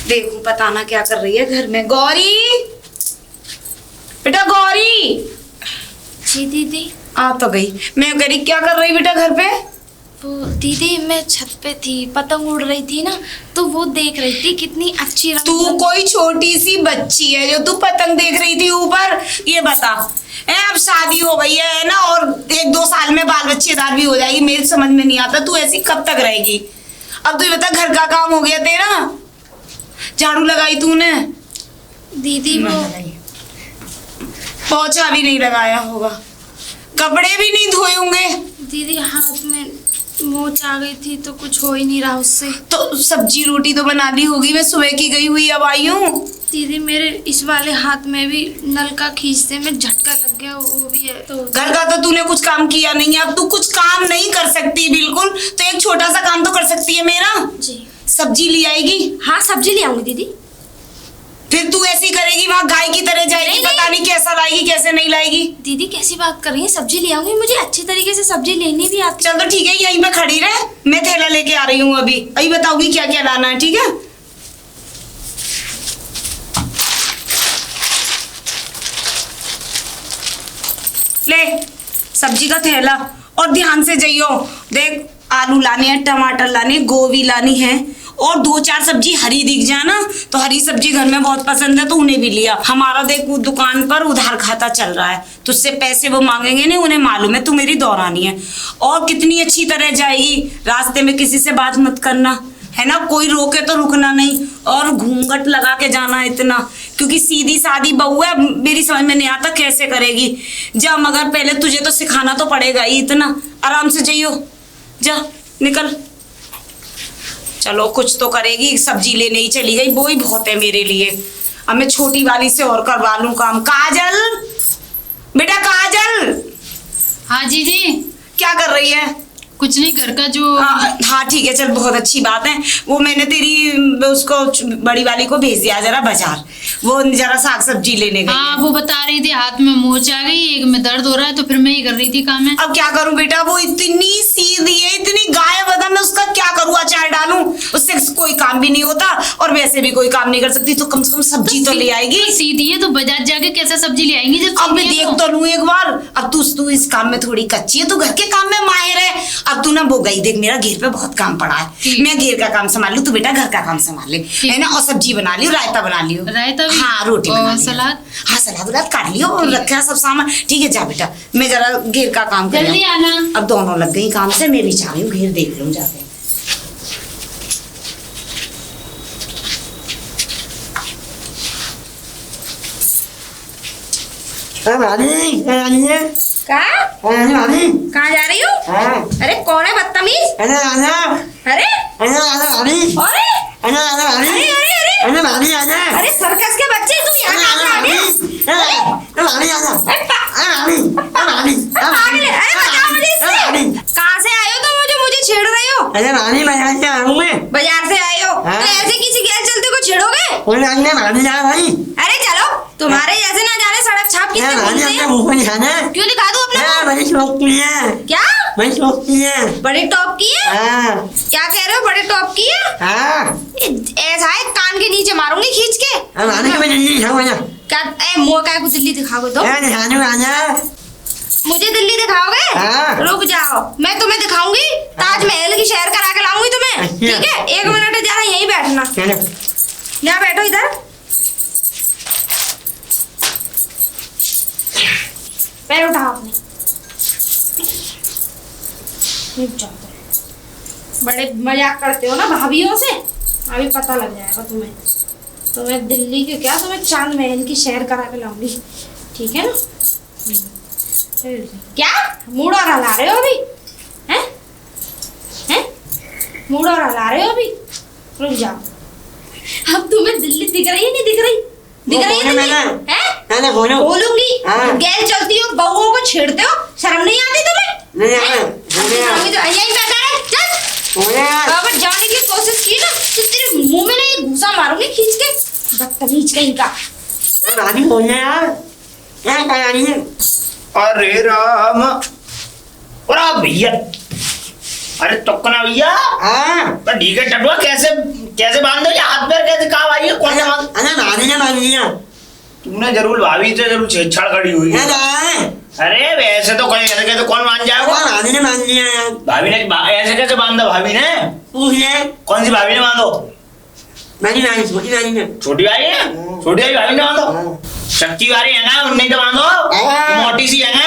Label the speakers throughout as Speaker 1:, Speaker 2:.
Speaker 1: देखूं पता ना क्या कर रही है घर में। गौरी, बेटा गौरी।
Speaker 2: जी दीदी।
Speaker 1: आ तो गई। मैं कह रही क्या कर रही बेटा घर पे?
Speaker 2: वो दीदी मैं छत पे थी, पतंग उड़ रही थी ना, तो वो देख रही थी कितनी अच्छी
Speaker 1: तू कोई छोटी सी बच्ची है जो तू पतंग देख रही थी ऊपर? ये बता, अब शादी हो गई है ना, और 1-2 साल में बाल बच्चेदार भी हो जाएगी। मेरी समझ में नहीं आता तू ऐसी कब तक रहेगी। अब तू ये बता, घर का काम हो गया तेरा? झाड़ू लगाई तूने?
Speaker 2: दीदी वो
Speaker 1: पोछा भी नहीं लगाया होगा, कपड़े भी नहीं धोए होंगे।
Speaker 2: दीदी हाथ में मोच आ गई थी तो कुछ हो ही नहीं रहा उससे।
Speaker 1: तो सब्जी रोटी तो बना ली होगी। मैं सुबह की गई हुई अब आई हूँ।
Speaker 2: दीदी मेरे इस वाले हाथ में भी नलका खींचते में झटका लग गया, वो भी है। तो
Speaker 1: घर का तो तूने कुछ काम किया नहीं है, अब तू कुछ काम नहीं कर सकती बिल्कुल, तो एक छोटा सा काम तो कर सकती है मेरा।
Speaker 2: जी।
Speaker 1: सब्जी ले आएगी?
Speaker 2: हाँ सब्जी ले आऊंगी दीदी।
Speaker 1: फिर तू ऐसी करेगी, वहाँ गाय की तरह जाएगी, पता नहीं कैसा लाएगी कैसे नहीं लाएगी।
Speaker 2: दीदी कैसी बात कर रही है, सब्जी ले आऊंगी, मुझे अच्छी तरीके से सब्जी लेनी भी आती।
Speaker 1: चल तो ठीक है, यहीं पे खड़ी रहे, मैं थैला लेके आ रही हूँ अभी बताऊंगी क्या क्या लाना है, ठीक है? ले सब्जी का थैला, और ध्यान से जाइयो। देख आलू लाने हैं, टमाटर लाने, गोभी लानी है, और 2-4 सब्जी हरी दिख जाए ना, तो हरी सब्जी घर में बहुत पसंद है तो उन्हें भी लिया। हमारा देख दुकान पर उधार खाता चल रहा है, तुझसे पैसे वो मांगेंगे नहीं, उन्हें मालूम है तू मेरी दौरानी है। और कितनी अच्छी तरह जाएगी, रास्ते में किसी से बात मत करना, है ना? कोई रोके तो रुकना नहीं, और घूंघट लगा के जाना इतना, क्योंकि सीधी सादी बहू है, मेरी समझ में नहीं आता कैसे करेगी। जा, मगर पहले तुझे तो सिखाना तो पड़ेगा ही। इतना आराम से जाइयो, जा निकल। चलो कुछ तो करेगी, सब्जी लेने ही चली गई, वो ही बहुत है मेरे लिए। अब मैं छोटी वाली से और करवा लूं काम। काजल, बेटा काजल।
Speaker 3: हाँ जीजी।
Speaker 1: क्या कर रही है?
Speaker 3: कुछ नहीं, घर का जो
Speaker 1: हाँ ठीक है, चल बहुत अच्छी बात है। वो मैंने तेरी उसको बड़ी वाली को भेज दिया जरा बाजार, वो जरा साग सब्जी लेने गई
Speaker 3: हाँ
Speaker 1: है।
Speaker 3: वो बता रही थी हाथ में मोच आ गई, एक में दर्द हो रहा है, तो फिर मैं ही कर रही थी काम है।
Speaker 1: अब क्या करूं बेटा, वो इतनी सीधी है, इतनी गायब है, मैं उसका क्या करूं? अचार डालूं? उससे कोई काम भी नहीं होता, और वैसे भी कोई काम नहीं कर सकती, तो कम से कम सब्जी तो ले आएगी।
Speaker 3: तो सीधी है तो बाजार जाके कैसे सब्जी ले आएंगी जब
Speaker 1: अब मैं देख तो लूं एक बार। अब तू इस काम में थोड़ी कच्ची है, तू घर के काम में माहिर है। अब तू ना वो गई, देख मेरा घेर पे बहुत काम पड़ा है, मैं घेर का काम संभाल लूं, तू बेटा घर का काम संभाल ले, है ना? और सब्जी बना लियो, रायता बना लियो।
Speaker 3: रायता भी?
Speaker 1: हाँ रोटी बना लियो।
Speaker 3: सलाद?
Speaker 1: हाँ सलाद काट लियो, और रखा सब सामान। ठीक है जा बेटा, मैं जरा घेर का काम कर
Speaker 3: जल्दी आना।
Speaker 1: अब दोनों लग गई काम से, मैं भी चाह रही हूँ घेर देख लूं जाके।
Speaker 2: कहाँ जा रही हो? अरे कौन है बदतमीज? अरे अरे अरे सर्कस के बच्चे, तुम यहाँ कहाँ से आ गए? बताओ मुझे इससे, कहाँ से आए हो तुम, मुझे छेड़ रहे हो? बाजार से आए हो तो ऐसे किसी गैर चलते को छेड़ोगे? अरे चलो, तुम्हारे जैसे ना जाने सड़क छाप कितने घूमते हैं। क्यों दिखा दूं अपने को? क्या बड़े टॉप की है? क्या कह रहे हो, बड़े टॉप की है? ऐसा है कान के नीचे मारूंगी खींच के। क्या मुँह का कुछ दिल्ली दिखाओगे तो? मुझे दिल्ली दिखाओगे? रुक जाओ, मैं तुम्हें दिखाऊंगी, ताजमहल की सैर करा के लाऊंगी तुम्हें, ठीक है? 1 मिनट जरा यहीं बैठना, यहाँ बैठो इधर। पैर उठाओ अपने। बड़े मजाक करते हो ना भाभीयों से, अभी पता लग जाएगा तुम्हें दिल्ली के क्या, तुम्हें चांद महल की सैर करा के लाऊंगी, ठीक है ना? क्या मूड और हला रहे हो अभी? हैं मूड और हला रहे हो अभी? रुक जाओ, अब तुम्हें दिल्ली दिख रही है नहीं दिख रही? दिख रही है तुम्हें? बोलूंगी, गैर चलती हो, बहुओं को छेड़ते हो, शर्म नहीं आती तुम्हें? यही बैठा है, चल। अगर जाने की कोशिश की ना तो तेरे मुंह में ना ये घूसा मारूंगी खींच के, बदतमीज कहीं का।
Speaker 4: अरे राम, और भैया अरे टुकना भैया। तो ठीक है टटुआ, कैसे कैसे बांध दो ये हाथ पैर, कैसे कहाँ भाई कौन सा बांध?
Speaker 5: अरे भाभी ने बांध दिया।
Speaker 4: तुमने जरूर भाभी से जरूर छेड़छाड़ करी हुई है। अरे वैसे तो कोई ऐसे कैसे कौन बांध जाएगा?
Speaker 5: भाभी ने बांध दिया यार।
Speaker 4: भाभी ने ऐसे कैसे बांधा भाभी ने?
Speaker 5: पूछ ले।
Speaker 4: कौन सी भाभी ने बांधो?
Speaker 5: छोटी भाभी ने।
Speaker 4: छोटी भाई है? छोटी वाली भाभी ने बांधो? शक्ति वाली है ना, उन्हें तो बांधो। मोटी सी है ना,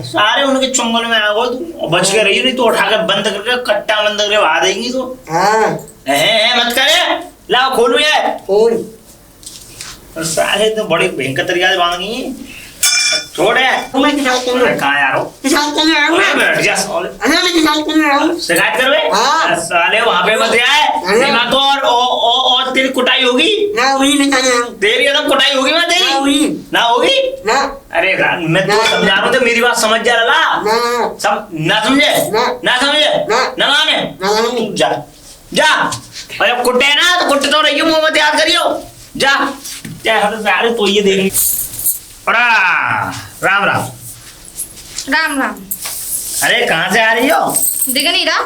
Speaker 4: सारे उनके चुंगल में आ गो, बच के रही, नहीं तो उठा के बंद करके कट्टा बंद करके बहा देंगी तो। मत करे, लाओ खोलो ये। सारे तो बड़े भयंकर तरीके से बांध गई। छोड़ है कहाँ यार हो? बैठ जा शिकायत करवे साले, वहाँ पे मत जाए तो और तेरी कुटाई होगी। तेरी एकदम कुटाई होगी मैं तेरी ना होगी ना। अरे मैं तो समझा रहा हूँ, तो मेरी बात समझ जा रहा सब ना समझे ना माने। जा जा, और जब कुटे ना तो कुट तो रही मुँह मत याद करियो। जा सारे तो ये देखेंगे। राम राम।
Speaker 2: राम राम।
Speaker 4: अरे कहाँ से आ रही हो?
Speaker 2: दिख नहीं रहा?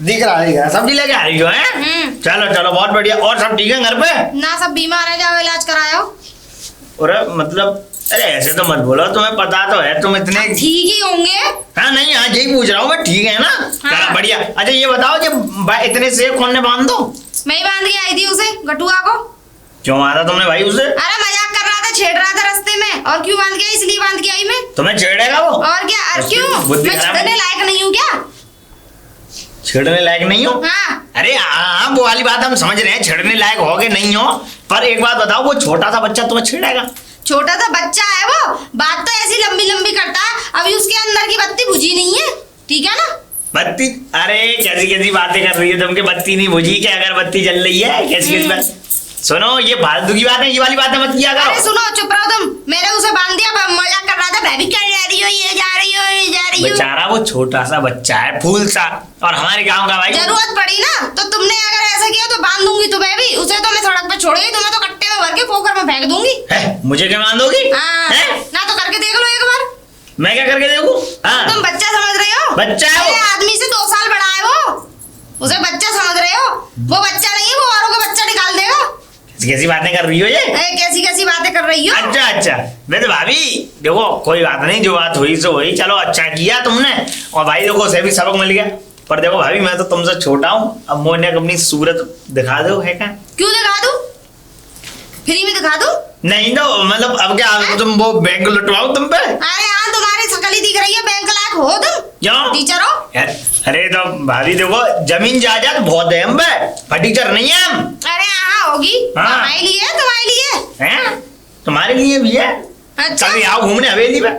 Speaker 4: दिख रहा सब्जी लेके आ रही हो हैं? चलो चलो बहुत बढ़िया। और सब ठीक है घर पे?
Speaker 2: ना सब बीमार है, जाओ इलाज करायो।
Speaker 4: अरे मतलब अरे ऐसे तो मत बोलो, तुम्हें पता तो है तुम इतने
Speaker 2: ठीक ही होंगे।
Speaker 4: हाँ नहीं, हाँ यही पूछ रहा हूँ मैं, ठीक है ना? चलो बढ़िया। अच्छा ये बताओ कि इतने सेब कौन ने बांध दो?
Speaker 2: मैं ही बांध के आई थी उसे, गटुआ को।
Speaker 4: क्यों मारा तुमने भाई उसे?
Speaker 2: अरे मजाक कर रहा था, छेड़ रहा था रास्ते में, और क्यों बांध के, इसलिए बांध के आई मैं।
Speaker 4: तुम्हें छेड़ेगा वो?
Speaker 2: और क्या, क्यों मैं छेड़ने लायक नहीं हूँ क्या?
Speaker 4: छेड़ने लायक नहीं हो?
Speaker 2: हाँ।
Speaker 4: अरे हाँ वो वाली बात हम समझ रहे हैं, छेड़ने लायक हो गए नहीं हो, पर एक बात बताओ, वो छोटा सा बच्चा तुम्हें छेड़ेगा?
Speaker 2: छोटा सा बच्चा है वो, बात तो ऐसी लंबी लंबी करता है, अभी उसके अंदर की बत्ती बुझी नहीं है, ठीक है ना?
Speaker 4: बत्ती? अरे कैसी कैसी बातें कर रही है तुम, के बत्ती नहीं बुझी क्या? अगर बत्ती जल रही है कैसी कैसी बात। सुनो ये फालतू की बात है, ये वाली बातें मत किया करो।
Speaker 2: अरे सुनो, चुप रहो तुम। मैंने उसे बांध दिया, मजाक कर रहा था, भाभी क्या जा रही हो, ये जा रही हो, ये जा रही हो।
Speaker 4: बेचारा वो छोटा सा बच्चा है, फूल सा, और हमारे गांव का भाई।
Speaker 2: जरूरत पड़ी ना तो तुमने अगर ऐसा किया तो बांध दूंगी तुम्हें भी। उसे तो मैं सड़क पे छोड़ गई, तुम्हें तो कट्टे में भर के पोखर में फेंक दूंगी।
Speaker 4: मुझे क्या बांधोगी?
Speaker 2: ना तो करके देख लो एक बार।
Speaker 4: मैं क्या करके देखूं?
Speaker 2: तुम बच्चा समझ रहे हो?
Speaker 4: बच्चा है वो,
Speaker 2: आदमी से 2 साल बड़ा है वो, उसे बच्चा समझ रहे हो? वो बच्चा नहीं है, वो औरों का बच्चा निकाल देगा।
Speaker 4: कैसी बातें कर रही हो ये?
Speaker 2: कैसी कैसी बातें कर रही हो?
Speaker 4: अच्छा वैसे भाभी देखो कोई बात नहीं, जो बात हुई सो हुई, चलो अच्छा किया तुमने, और भाई देखो उसे भी सबक मिल गया। पर देखो भाभी मैं तो तुमसे छोटा हूँ, अब मोने अपनी सूरत दिखा दो है क्या?
Speaker 2: क्यों दिखा दूं? फ्री में दिखा दूं?
Speaker 4: नहीं तो मतलब अब क्या तुम वो बैंक लुटवाओ तुम पे?
Speaker 2: अरे हाँ, तुम्हारी शकल ही दिख रही है, बैंक लायक हो तुम?
Speaker 4: क्यों?
Speaker 2: टीचर हो?
Speaker 4: अरे तो भाभी देखो जमीन जायदाद बहुत है हम पे, टीचर नहीं है हम।
Speaker 2: अरे हाँ होगी, हमारे लिए, तुम्हारे लिए
Speaker 4: है, तुम्हारे लिए भी है।
Speaker 2: अच्छा
Speaker 4: कभी आओ घूमने हवेली पे।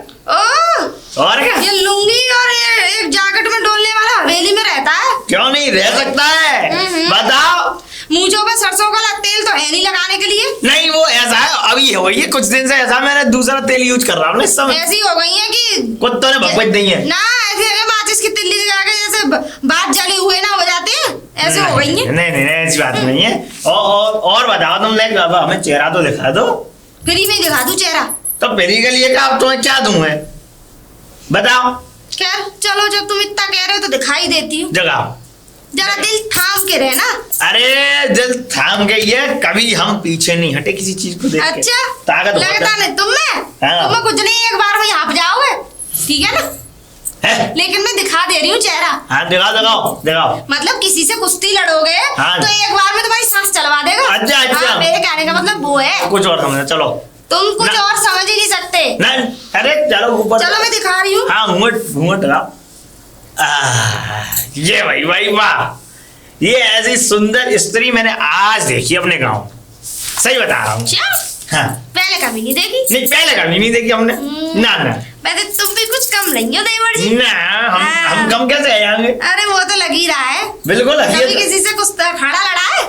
Speaker 4: और क्या?
Speaker 2: ये लुंगी और ये एक जैकेट में डोलने वाला हवेली में रहता है?
Speaker 4: क्यों नहीं रह सकता है? बताओ।
Speaker 2: मूंछों पे सरसों का तेल तो है नहीं लगाने के लिए?
Speaker 4: नहीं वो ऐसा है, अभी हो गई है कुछ दिन से ऐसा, मैंने दूसरा तेल यूज कर रहा हूँ इस समय।
Speaker 2: ऐसी हो गई है कि
Speaker 4: कुत्तों ने भगवत नहीं है
Speaker 2: ना, ऐसे माचिस की तिल्ली लगा के जैसे बात जले हुए ना हो जाते हैं, ऐसे हो गई है।
Speaker 4: नहीं ऐसी बात नहीं है। और बताओ तुम लोग, अब हमें चेहरा तो दिखा दो।
Speaker 2: फ्री में दिखा दूं चेहरा?
Speaker 4: तो फ्री के लिए अब तुम्हें क्या दूं मैं, बताओ।
Speaker 2: खैर चलो, जब तुम इतना कह रहे हो तो दिखाई देती हूँ।
Speaker 4: जगाओ।
Speaker 2: जरा दिल थाम के रहना।
Speaker 4: अरे दिल थाम के ये, कभी हम पीछे नहीं हटे किसी चीज को देख के।
Speaker 2: अच्छा
Speaker 4: ताकत
Speaker 2: लगता नहीं तुम्हें कुछ नहीं, एक बार में यहाँ जाओगे, ठीक है ना? लेकिन मैं दिखा दे रही हूँ चेहरा।
Speaker 4: हाँ दिखाओ।
Speaker 2: मतलब किसी से कुश्ती लड़ोगे
Speaker 4: हाँ।
Speaker 2: तो एक बार में तुम्हारी सांस चलवा देगा।
Speaker 4: अच्छा
Speaker 2: मेरे कहने का मतलब वो है।
Speaker 4: कुछ और समझो, चलो।
Speaker 2: तुम कुछ और समझ ही नहीं सकते।
Speaker 4: नहीं अरे चलो ऊपर,
Speaker 2: चलो मैं दिखा रही हूँ।
Speaker 4: हाँ घूंघट लगाओ। ये भाई वाह, ये ऐसी सुंदर स्त्री मैंने आज देखी अपने गांव, सही बता रहा हूँ। हाँ।
Speaker 2: पहले कभी नहीं देखी?
Speaker 4: नहीं पहले कभी नहीं देखी हमने। ना
Speaker 2: वैसे तुम भी कुछ कम नहीं हो देवर जी।
Speaker 4: ना हम कम कैसे आ जाएंगे?
Speaker 2: अरे वो तो लग ही रहा है।
Speaker 4: बिल्कुल
Speaker 2: कभी किसी से कुछ खड़ा लड़ा है?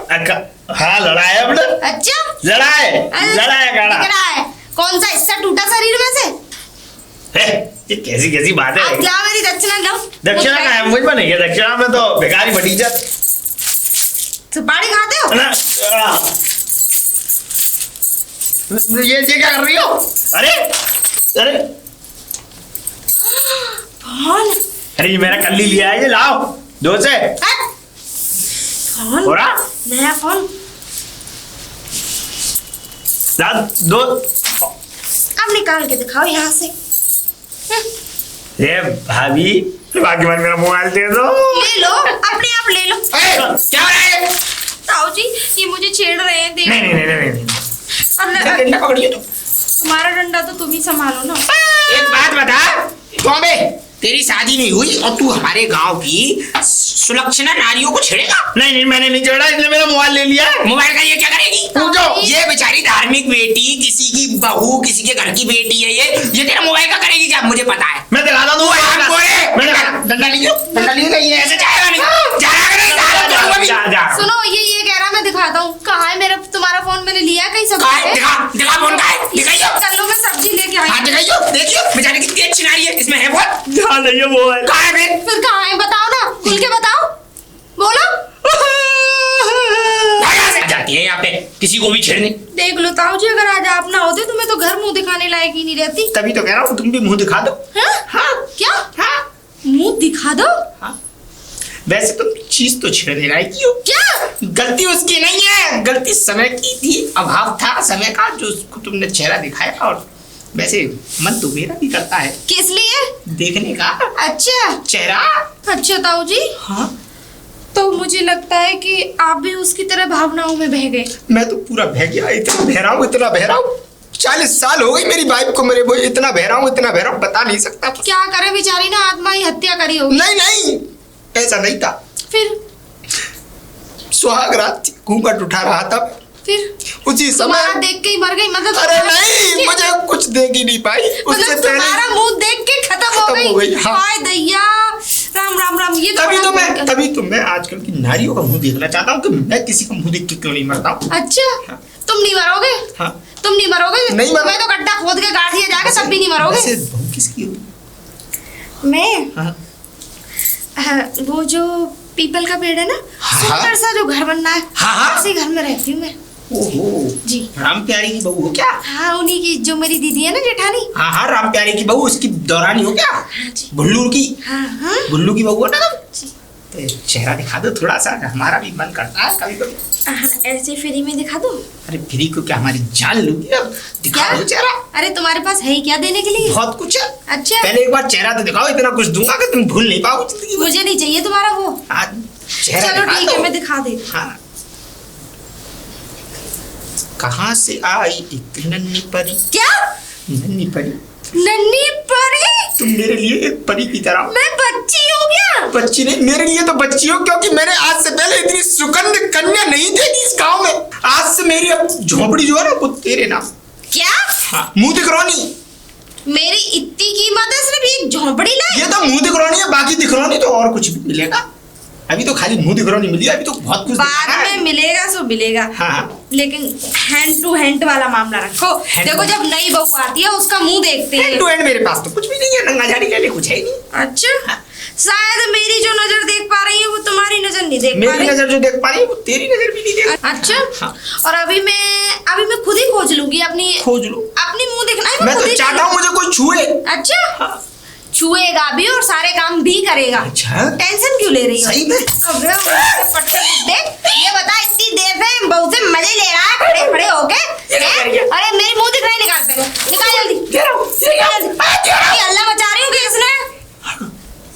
Speaker 4: हाँ लड़ा है अपने।
Speaker 2: अच्छा
Speaker 4: लड़ा है
Speaker 2: खड़ा। कौन सा हिस्सा टूटा शरीर में से?
Speaker 4: ये कैसी बात है?
Speaker 2: आप जाओ, मेरी दक्षिणा लो।
Speaker 4: दक्षिणा का है मुझ में नहीं है, दक्षिणा में तो भिखारी भतीजा।
Speaker 2: सुपारी खाते हो
Speaker 4: ना? ये क्या कर रही हो? अरे
Speaker 2: कौन
Speaker 4: अरे ये मेरा कल्ली लिया है, ये लाओ दो से।
Speaker 2: फोन
Speaker 4: हो रहा
Speaker 2: नया फोन
Speaker 4: दो।
Speaker 2: अब निकाल के दिखाओ यहाँ से।
Speaker 4: ये भाभी बाकी बार मेरा मोबाइल दे दो।
Speaker 2: ले लो, अपने आप ले लो।
Speaker 4: क्या हो रहा है?
Speaker 2: ताऊ जी ये मुझे छेड़ रहे हैं, देखो।
Speaker 4: नहीं
Speaker 2: अब
Speaker 4: डंडा पकड़िए।
Speaker 2: तुम्हारा डंडा तो तुम ही संभालो ना।
Speaker 6: एक बात बता बॉम्बे, तेरी शादी नहीं हुई और तू हमारे गांव की सुलक्षणा नारियों को छेड़ेगा?
Speaker 4: नहीं मैंने नहीं छेड़ा, इसने मेरा मोबाइल ले लिया है।
Speaker 6: मोबाइल का ये क्या करेगी?
Speaker 2: पूछो।
Speaker 6: ये बेचारी धार्मिक बेटी, किसी की बहू, किसी के घर की बेटी है, ये तेरा मोबाइल का करेगी क्या? मुझे पता है।
Speaker 4: मैं दिखाता हूँ।
Speaker 6: डंडा लीजिए, ये ऐसे जाएगा नहीं। जा।
Speaker 2: सुनो ये कह रहा मैं दिखाता हूँ। कहाँ है मेरा तुम्हारा फोन? मैंने लिया कहीं सब।
Speaker 6: दिखा फोन का है, दिखाइयो।
Speaker 2: चलो मैं सब्जी लेके आई।
Speaker 6: हाँ दिखाइयो, देखियो बेचारी कितनी अच्छी नारी है, इसमें है बहुत।
Speaker 4: ध्यान नहीं है मोबाइल।
Speaker 6: कहाँ है
Speaker 2: फिर कहाँ है बताओ ना, खुल के बताओ, बोलो।
Speaker 6: जाती है यहाँ पे किसी को भी छेड़ने।
Speaker 2: देख लो ताऊ जी, अगर आज आप ना होते तो मैं तो घर मुंह दिखाने लायक ही नहीं रहती।
Speaker 6: तभी तो कह रहा हूँ तुम भी मुंह दिखा दो।
Speaker 2: हाँ? क्या? मुंह दिखा दो?
Speaker 6: वैसे तो चीज तो छेड़ दे रहा है, क्यों?
Speaker 2: क्या?
Speaker 6: गलती उसकी नहीं है, गलती समय की थी, अभाव था समय का, जो उसको तुमने चेहरा दिखाया। और वैसे मन तो मेरा भी करता है
Speaker 2: किस लिए?
Speaker 6: देखने का
Speaker 2: अच्छा
Speaker 6: चेहरा।
Speaker 2: अच्छा ताऊ जी,
Speaker 6: हाँ
Speaker 2: तो मुझे लगता है कि आप भी उसकी तरह भावनाओं में बह गए।
Speaker 6: मैं तो पूरा बह गया, इतना बह रहा हूँ। 40 साल हो गई मेरी वाइफ को मेरे, वो इतना बह रहा हूँ बता नहीं सकता।
Speaker 2: क्या करे बेचारी ना, आत्मा ही हत्या करी होगी।
Speaker 6: नहीं ऐसा नहीं था।
Speaker 2: फिर
Speaker 6: सुहाग रात थी, घूंघट उठा रहा था,
Speaker 2: फिर
Speaker 6: उसी
Speaker 2: तुम्हारा
Speaker 6: समय।
Speaker 2: देख के ही मर गई मतलब?
Speaker 6: अरे नहीं, मुझे कुछ देख ही नहीं पाई, उससे
Speaker 2: मतलब
Speaker 6: पहले
Speaker 2: तुम्हारा मुंह देख के खत्म हो गई।
Speaker 6: हाँ।
Speaker 2: हाय दैया, राम। ये
Speaker 6: तभी तो मैं आजकल की नारियों का मुंह देखना चाहता हूँ कि मैं किसी का मुंह देख के क्यों नहीं मरता हूँ।
Speaker 2: अच्छा
Speaker 6: हाँ।
Speaker 2: तुम नहीं मरोगे?
Speaker 6: हाँ।
Speaker 2: तुम नहीं मरोगे?
Speaker 6: नहीं मरो।
Speaker 2: मैं तो गड्ढा खोद के गाड़ दिया जाके, तब भी नहीं मरोगे।
Speaker 6: वैसे बहू किसकी होगी?
Speaker 2: मैं
Speaker 6: हाँ।
Speaker 2: वो जो पीपल का पेड़ है ना,
Speaker 6: हाँ।
Speaker 2: सुंदर सा जो घर बनना है,
Speaker 6: हाँ।
Speaker 2: उसी घर में रहती हूँ मैं।
Speaker 6: ओहो
Speaker 2: जी।
Speaker 6: राम प्यारी की बहू हो क्या?
Speaker 2: हाँ, उन्हीं की, जो मेरी दीदी है ना जेठानी।
Speaker 6: हाँ राम प्यारी की बहू, उसकी दौरानी हो क्या?
Speaker 2: हाँ जी।
Speaker 6: भुल्लू की?
Speaker 2: हाँ।
Speaker 6: भुल्लू की बहू हो ना तुम?
Speaker 2: जी।
Speaker 6: तो चेहरा दिखा दो थोड़ा सा, हमारा भी मन करता है कभी कभी।
Speaker 2: हाँ, ऐसे फ्री में दिखा दूँ?
Speaker 6: अरे फ्री को क्या हमारी जान लूंगी? अब दिखा
Speaker 2: क्या?
Speaker 6: दो चेहरा।
Speaker 2: अरे तुम्हारे पास है ही क्या देने के लिए?
Speaker 6: बहुत कुछ है।
Speaker 2: अच्छा।
Speaker 6: पहले एक बार चेहरा तो दिखाओ, इतना कुछ दूंगा कि तुम भूल नहीं पाओ जिंदगी में।
Speaker 2: मुझे नहीं चाहिए तुम्हारा वो।
Speaker 6: चेहरा
Speaker 2: चलो
Speaker 6: दिखा
Speaker 2: ठीक
Speaker 6: दो।
Speaker 2: है, मैं दिखा देती हूँ।
Speaker 6: हाँ। कहाँ से आई एक नन्ही परी?
Speaker 2: क्या?
Speaker 6: नन्ही परी?
Speaker 2: नन्ही परी?
Speaker 6: तुम मेरे लिए एक परी की तरह।
Speaker 2: मैं बच्ची हूँ क्या?
Speaker 6: बच्ची नहीं, मेरे लिए तो बच्ची हो, क्योंकि मैंने आज से पहले इतनी सुगंध कन्या नहीं देखी इस गांव में। आज से मेरी अब झोपड़ी जो है ना, वो तेरे नाम।
Speaker 2: क्या?
Speaker 6: हाँ, मुंह दिखरौनी।
Speaker 2: मेरी इतनी कीमत है सिर्फ एक झोंपड़ी लाई?
Speaker 6: ये तो मुंह दिखरौनी है, बाकी दिखरौनी तो और कुछ भी मिलेगा। अभी तो खाली मुंह दिखरौनी मिली, अभी तो बहुत कुछ
Speaker 2: बाद में मिलेगा सो मिलेगा।
Speaker 6: हाँ।
Speaker 2: लेकिन हैंड टू हैंड वाला मामला रखो। देखो जब नई बहू आती है उसका मुंह देखते हैं।
Speaker 6: हैंड टू हैंड मेरे पास तो कुछ भी नहीं है, नंगा झाड़ी के लिए कुछ है ही नहीं।
Speaker 2: अच्छा, शायद मेरी जो नजर देख पा रही है वो तुम्हारी नजर नहीं देख पा
Speaker 6: मेरी
Speaker 2: रही।
Speaker 6: नजर जो देख पा रही है वो तेरी नजर भी नहीं देख।
Speaker 2: अच्छा।
Speaker 6: हाँ।
Speaker 2: और अभी मैं खुद ही खोज लूंगी अपनी मुंह देखना है।
Speaker 6: मैं तो चाहता हूँ मुझे कोई छुए।
Speaker 2: अच्छा।
Speaker 6: हाँ।
Speaker 2: छुएगा भी और सारे काम भी करेगा।
Speaker 6: अच्छा।
Speaker 2: टेंशन क्यों ले रही हो?
Speaker 6: सही में?
Speaker 2: अबे देख, ये बता इतनी देर से बहू से मजे ले रहा है खड़े होके? अरे मेरी मुंह दिख रहा है, निकाल पहले, निकाल जल्दी। अल्लाह बचा रही हूँ कि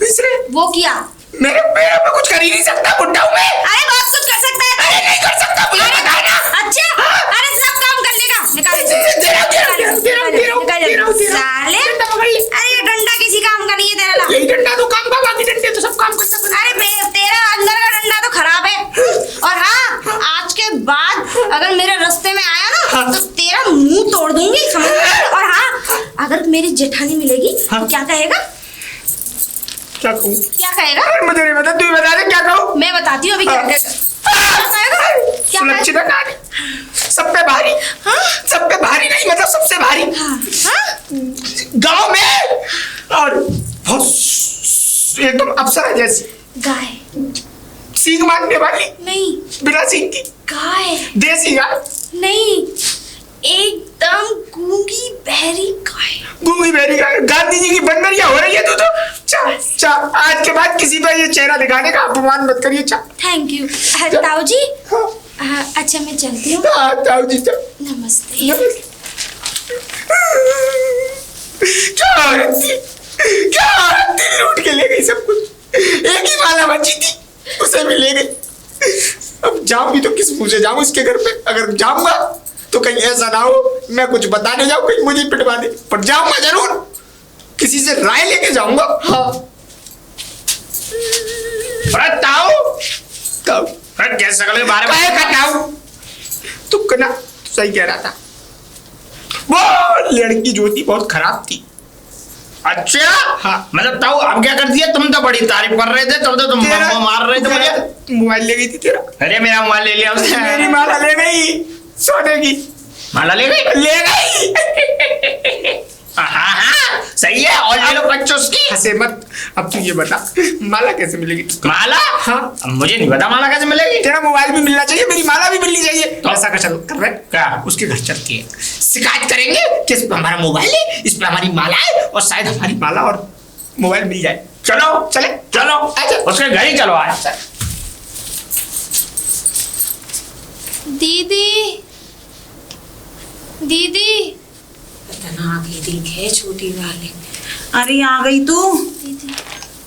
Speaker 2: इसने वो किया।
Speaker 6: मेरे पैरों पे कुछ कर ही नहीं सकता, बुड्ढा हूँ मैं।
Speaker 2: अरे बहुत कुछ कर सकता है।
Speaker 6: अरे नहीं कर सकता, मुझे पता है ना।
Speaker 2: अच्छा। अरे सब काम कर लेगा। निकाल साले। अरे ये डंडा किसी काम का नहीं है तेरा।
Speaker 6: यही डंडा तो काम का, बाकी डंडे तो सब काम करता है।
Speaker 2: अरे तेरा अंदर का डंडा तो खराब है। और हाँ, आज के बाद अगर मेरे रास्ते में आया ना तो तेरा मुंह तोड़ दूंगी, समझ में? और हाँ, अगर मेरी जेठानी मिलेगी तो क्या कहेगा?
Speaker 6: क्या कहूँ?
Speaker 2: क्या कहेगा?
Speaker 6: मुझे नहीं पता, तू ही बता दे क्या कहूँ।
Speaker 2: मैं बताती हूँ अभी क्या कहेगा। क्या
Speaker 6: सुलक्षित नारी, सब पे भारी।
Speaker 2: हाँ?
Speaker 6: सब पे भारी नहीं, मतलब सबसे भारी गांव में। और बहुत एकदम अप्सरा जैसी,
Speaker 2: गाय
Speaker 6: सींग मारने वाली,
Speaker 2: नहीं,
Speaker 6: बिना सींग की
Speaker 2: गाय
Speaker 6: देसी गाय
Speaker 2: नहीं, एकदम गूंगी बहरी गाय।
Speaker 6: गूंगी बहरी गाय। गांधी जी की बंदरिया हो रही है तू तो। चा आज के बाद किसी पर ये चेहरा दिखाने का अपमान मत करिए चा।
Speaker 2: थैंक यू ताऊ जी। अच्छा मैं चलती हूँ।
Speaker 6: ताऊ जी
Speaker 2: नमस्ते।
Speaker 6: क्या औरत थी लूट के ले गई सब कुछ। एक ही माला बची थी उसे भी ले गई। अब जाऊं भी तो किस मुंह से जाऊं इसके घर पे। अगर जाऊंगा तो कहीं ऐसा ना हो मैं कुछ बताने जाऊं कहीं मुझे पिटवा दे। पर जाऊंगा जरूर, किसी से राय लेके जाऊंगा। हाँ तू कना सही कह रहा था। वो लड़की जो थी बहुत खराब थी।
Speaker 4: अच्छा
Speaker 6: हाँ
Speaker 4: मतलब ताऊ अब क्या कर दिया? तुम तो बड़ी तारीफ कर रहे थे, तब तो तुम मार रहे थे मुझे।
Speaker 6: मोबाइल ले गई थी तेरा।
Speaker 4: अरे मेरा मोबाइल ले लिया उसने।
Speaker 6: मेरी माला ले गई सोने की।
Speaker 4: माला ले गई?
Speaker 6: ले गई।
Speaker 4: हाँ सही है। और ले लो बच्चों उसकी।
Speaker 6: हंसे मत। अब तू ये बता माला कैसे मिलेगी?
Speaker 4: माला?
Speaker 6: हाँ
Speaker 4: अब मुझे नहीं पता माला कैसे मिलेगी।
Speaker 6: तेरा मोबाइल भी मिलना चाहिए, मेरी माला भी मिलनी चाहिए।
Speaker 4: तो
Speaker 6: ऐसा कर चल कर रहे
Speaker 4: क्या?
Speaker 6: उसके घर चल के शिकायत करेंगे कि इस पे हमारा मोबाइल है, इस पे हमारी माला है और शायद हमारी माला और मोबाइल मिल जाए।
Speaker 4: चलो
Speaker 6: चले
Speaker 4: चलो उसके घर ही चलो। आज
Speaker 2: दीदी दीदी
Speaker 1: इतना दीदी है छोटी वाली। अरे आ गई तू?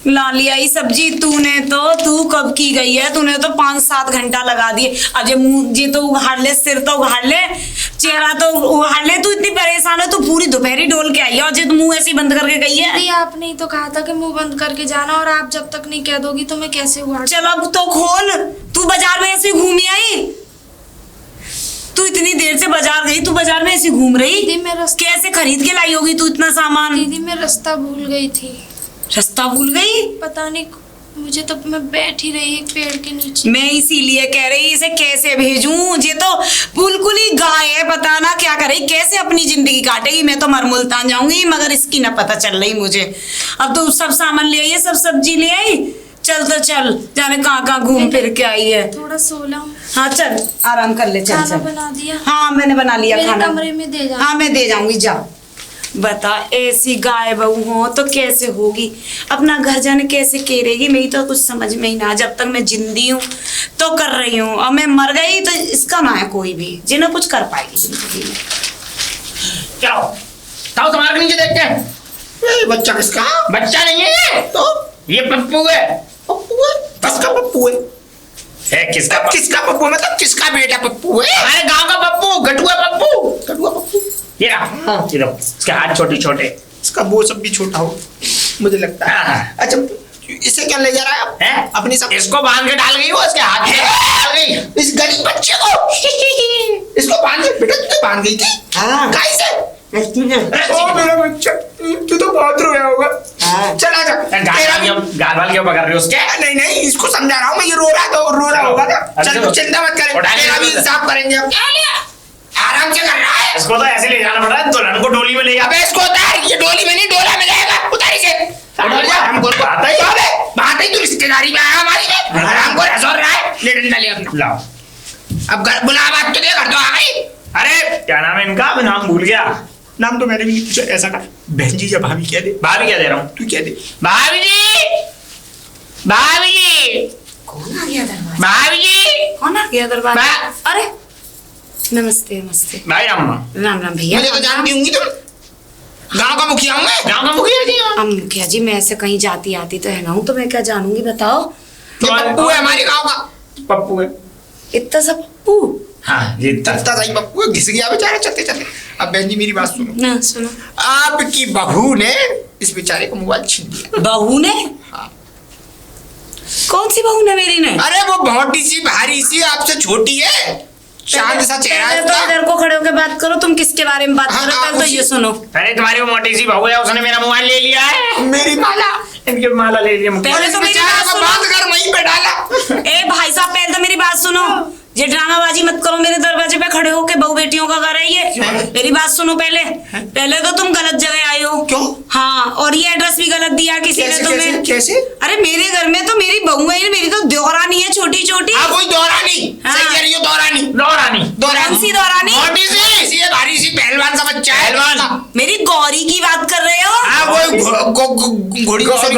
Speaker 1: ला लिया ही सब्जी तूने तो। तू कब की गई है? तूने तो 5-7 घंटा लगा दिए। अजय मुंह जी तो उघाड़ ले, सिर तो उघाड़ ले, चेहरा तो उघाड़ ले। तू इतनी परेशान है, तू पूरी दोपहरी डोल के आई है। अजय तू मुंह ऐसे ही बंद करके गई है।
Speaker 2: दीदी आपने ही तो कहा था कि मुंह बंद करके जाना, और आप जब तक नहीं कह दोगी तो मैं कैसे उघाड़।
Speaker 1: चल अब तो खोल। तू बाजार में ऐसे घूमी आई? तू इतनी देर से बाजार गई, तू बाजार में ऐसे घूम रही?
Speaker 2: दीदी मैं
Speaker 1: कैसे खरीद के लाई होगी तू इतना सामान?
Speaker 2: दीदी मैं रास्ता भूल गई थी।
Speaker 1: रास्ता भूल गई?
Speaker 2: पता नहीं मुझे तो, मैं बैठी रही एक पेड़ के नीचे।
Speaker 1: मैं इसीलिए कह रही इसे कैसे भेजूं। ये तो बिल्कुल ही गाय है, पता ना क्या करे, कैसे अपनी जिंदगी काटेगी। मैं तो मरमुल्तान जाऊंगी मगर इसकी ना पता चल रही मुझे। अब तो सब सामान ले आई है, सब सब्जी ले आई। चल तो चल, जाने कहाँ घूम फिर के आई है।
Speaker 2: थोड़ा सो लूं।
Speaker 1: हाँ चल आराम कर ले। चल
Speaker 2: खाना
Speaker 1: चल
Speaker 2: बना दिया?
Speaker 1: हाँ मैंने बना लिया
Speaker 2: मेरे
Speaker 1: खाना।
Speaker 2: कमरे में दे जा।
Speaker 1: हाँ मैं दे जाऊंगी, जा। बता ऐसी गाय बहू हो तो कैसे होगी, अपना घर जाने कैसे करेगी। मेरी तो कुछ समझ में ही ना। जब तक मैं जिंदी हूँ तो कर रही हूँ, अब मैं मर गई तो इसका ना है कोई भी जिन्हें कुछ कर पाएगी जिंदगी में।
Speaker 4: चलो ताऊ तुम्हारे नीचे देखते हैं।
Speaker 6: ये बच्चा किसका?
Speaker 4: बच्चा नहीं है ये तो, ये पप्पू है।
Speaker 6: पप्पू है? किसका पप्पू है?
Speaker 4: किसका
Speaker 6: किसका पप्पू मतलब किसका बेटा पप्पू है?
Speaker 4: हमारे गांव का पप्पू, गटुआ पप्पू।
Speaker 6: कटुआ पप्पू?
Speaker 4: ये रहा, ये लो, इसके हाथ छोटे छोटे।
Speaker 6: इसका वो सब भी छोटा हो मुझे लगता है।
Speaker 4: हाँ।
Speaker 6: अच्छा इसे क्या ले जा रहा है आप?
Speaker 4: हैं?
Speaker 6: अपनी सब
Speaker 4: इसको बांध के डाल गई वो उसके हाथ में डाल गई।
Speaker 6: इस गरीब बच्चे को इसको बांध के बेटा तुझे बांध गई थी?
Speaker 5: हाँ।
Speaker 6: कैसे?
Speaker 5: ओ
Speaker 6: मेरा बच्चा तू तो बहुत रोया होगा। चल आजा।
Speaker 4: गाल क्यों पकड़ रहे हो उसके?
Speaker 6: नहीं इसको समझा रहा हूँ मैं, ये रो रहा होगा ना। चल तू चिंता मत कर, तेरा भी इंसाफ करेंगे हम। आराम से कर रहा है।
Speaker 4: इसको तो ऐसे ले जाना पड़ रहा है, दुल्हन को डोली में ले जा।
Speaker 6: अबे इसको उतार, ये डोली में नहीं डोला में जाएगा। उतार इसे। हमको आता ही तू रिश्तेदारी में आया हमारी में, हमको रसोर रहा है। ले डंडा ले अपना।
Speaker 4: लाओ
Speaker 6: अब बुला बात तो दे, घर तो आ गई।
Speaker 4: अरे क्या नाम है इनका? मैं नाम भूल गया।
Speaker 6: नाम तो मैंने भी नहीं पूछा। ऐसा कर बहन जी या भाभी कह दे।
Speaker 4: भाभी क्या दे रहा हूँ?
Speaker 6: तू कह दे
Speaker 4: भाभी जी, भाभी जी,
Speaker 1: कौन आ गया दरबार?
Speaker 4: भाभी जी,
Speaker 1: कौन आ गया दरबार?
Speaker 4: बा-
Speaker 1: अरे नमस्ते नमस्ते।
Speaker 4: भाई अम्मा।
Speaker 1: राम राम भैया।
Speaker 6: मुझे तो जानती होंगी तुम, गांव का मुखिया हूँ मैं।
Speaker 4: गाँव का मुखिया जी?
Speaker 1: अब मुखिया जी मैं ऐसे कहीं जाती आती तो है ना हूँ, तो मैं क्या जानूंगी बताओ।
Speaker 6: ये पप्पू है हमारे गांव का।
Speaker 4: पप्पू है।
Speaker 1: इतना सब पप्पू?
Speaker 4: हाँ ये
Speaker 6: चलता सही पप्पू है, घिस गया बेचारा चलते चलते। अब बहन जी मेरी बात सुनो।
Speaker 1: ना सुनो।
Speaker 6: आपकी बहू ने इस बेचारे को मोबाइल छीन लिया।
Speaker 1: बहू ने?
Speaker 6: हाँ।
Speaker 1: कौन सी बहू ने मेरी ने?
Speaker 6: अरे वो बहुत सी भारी सी आपसे छोटी है, चांद सा चेहरा है
Speaker 1: पहले तो
Speaker 6: उसका।
Speaker 1: इधर को खड़े होकर बात करो। तुम किसके बारे में बात
Speaker 6: हाँ,
Speaker 1: करो
Speaker 6: आप
Speaker 1: पहले तो ये सुनो।
Speaker 4: अरे तुम्हारी वो मोटी सी बहू है, उसने मेरा मोबाइल ले लिया है।
Speaker 6: मेरी माला
Speaker 4: इनकी माला ले लिया मुखिया।
Speaker 1: पहले तो मेरी
Speaker 6: बेचारे
Speaker 1: बात
Speaker 6: को
Speaker 1: सुनो।
Speaker 6: बांध कर वहीं पे डाला।
Speaker 1: ए भाई साहब पहले तो मेरी बात सुनो। ये ड्रामाबाजी मत करो, मेरे दरवाजे पे खड़े होके बहू बेटियों का घर है ये। मेरी बात सुनो पहले। पहले तो तुम गलत जगह आए हो।
Speaker 6: क्यों?
Speaker 1: हाँ, और ये एड्रेस भी गलत दिया किसी ने तुम्हें।
Speaker 6: कैसे?
Speaker 1: अरे मेरे घर में तो मेरी बहू है, मेरी तो देवरानी है छोटी छोटी।
Speaker 6: हाँ वही दौरानी।
Speaker 1: हाँ।
Speaker 6: सही कह रही हो, दौरानी।
Speaker 4: दौरानी।
Speaker 1: कौन सी दौरानी?
Speaker 6: मोटी सी भारी सी पहलवान सा बच्चा है।
Speaker 4: पहलवान।
Speaker 1: मेरी गौरी की बात कर रहे हो?
Speaker 6: हाँ वो घोड़ी की बात कर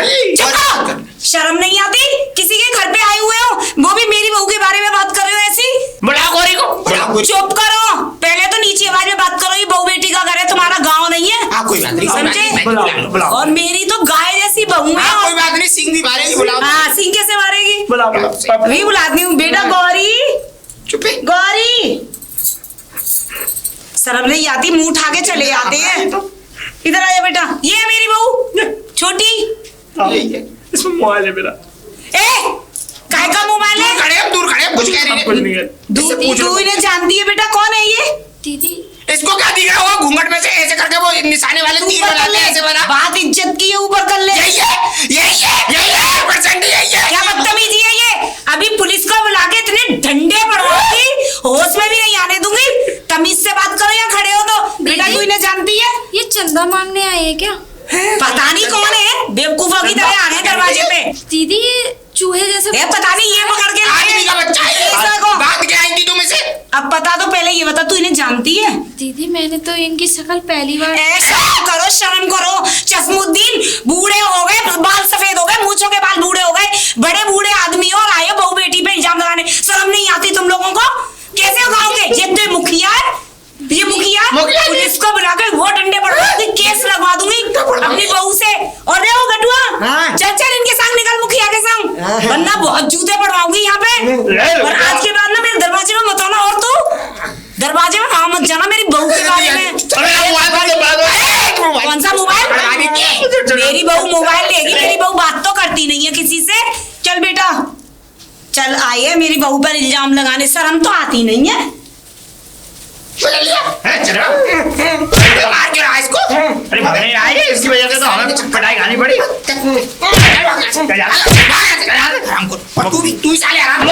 Speaker 6: रही है।
Speaker 1: चुप करो। शर्म नहीं आती? किसी के घर पे आए हुए हो, वो भी मेरी बहू के बारे में बात कर रहे हो ऐसी?
Speaker 4: बुलाओ गौरी को।
Speaker 1: चुप करो, पहले तो नीची आवाज में बात करो। ये बहू बेटी का घर है, तुम्हारा गांव नहीं है।
Speaker 6: हाँ कोई बात नहीं,
Speaker 1: समझे? और मेरी तो गाय जैसी बहू है।
Speaker 6: कोई बात नहीं, सिंह भी मारेगी, बुलाओ।
Speaker 1: हाँ, सिंह कैसे मारेगी?
Speaker 4: बुलाओ।
Speaker 1: अभी बुलाती हूँ। बेटा गौरी,
Speaker 6: चुप है।
Speaker 1: गौरी, शर्म नहीं आती? मुंह उठा के चले आते हैं। इधर आ जा बेटा। ये है मेरी बहू छोटी।
Speaker 6: यही है।
Speaker 4: इसमें मोबाइल है मेरा।
Speaker 1: ए, काहे का मोबाइल है?
Speaker 6: दूर खड़े कुछ कह रही है।
Speaker 1: तू इन्हें जानती है बेटा? कौन है ये?
Speaker 2: दीदी
Speaker 6: इसको क्या दिख रहा होगा? घूंघट में से ऐसे करके वो निशाने वाले तीर बनाते हैं, ऐसे बना।
Speaker 1: बात इज्जत की है, ऊपर कर ले।
Speaker 6: यही है परसेंट, यही है।
Speaker 1: क्या बदतमीजी है ये? अभी पुलिस को बुला के इतने डंडे पड़वाऊंगी, होश में भी नहीं आने दूंगी। तमीज से बात करो या खड़े हो तो। बेटा तू इन्हें जानती है?
Speaker 2: ये चंदा मांगने आए हैं क्या?
Speaker 1: पता नहीं कौन है, बेवकूफों की तरह आ गए दरवाजे पे।
Speaker 2: दीदी ये चूहे जैसे
Speaker 1: पता नहीं, ये पकड़ के लाए।
Speaker 6: आदमी का बच्चा है,
Speaker 1: इसको।
Speaker 6: बात क्या आएंगी तुम इसे?
Speaker 1: अब पता तो पहले ये बता, तू इन्हें जानती है?
Speaker 2: दीदी मैंने तो इनकी शक्ल पहली बार।
Speaker 1: शर्म करो। चश्मुद्दीन बूढ़े हो गए, बाल सफेद हो गए, मूंछों के बाल बूढ़े हो गए, बड़े बूढ़े आदमी और आए बहू बेटी पे इल्जाम लगाने। शर्म नहीं आती तुम लोगों को? कैसे उगाओगे? ये तो मुखिया है, ये मुखिया पुलिस को बुला के वो डंडे पड़वाऊंगी, केस लगवा दूंगी अपनी बहू से। और रे वो गटुआ, चल चल इनके संग निकल, मुखिया के संग, वरना बहुत जूते पड़वाऊंगी यहाँ पे। और आज के बाद ना मेरे दरवाजे में मत आना। और तू दरवाजे में वहां मत जाना मेरी बहू के बारे में। कौन सा मोबाइल? मेरी बहू मोबाइल लेगी? मेरी बहू बात तो करती नहीं है किसी से। चल बेटा चल, आई है मेरी बहू पर इल्जाम लगाने, शर्म तो आती नहीं है।
Speaker 6: मार क्यों रहा इसको?
Speaker 4: अरे भगने आई है, इसकी वजह से तो हमें पिटाई खानी पड़ी।
Speaker 6: तू भी साले आराम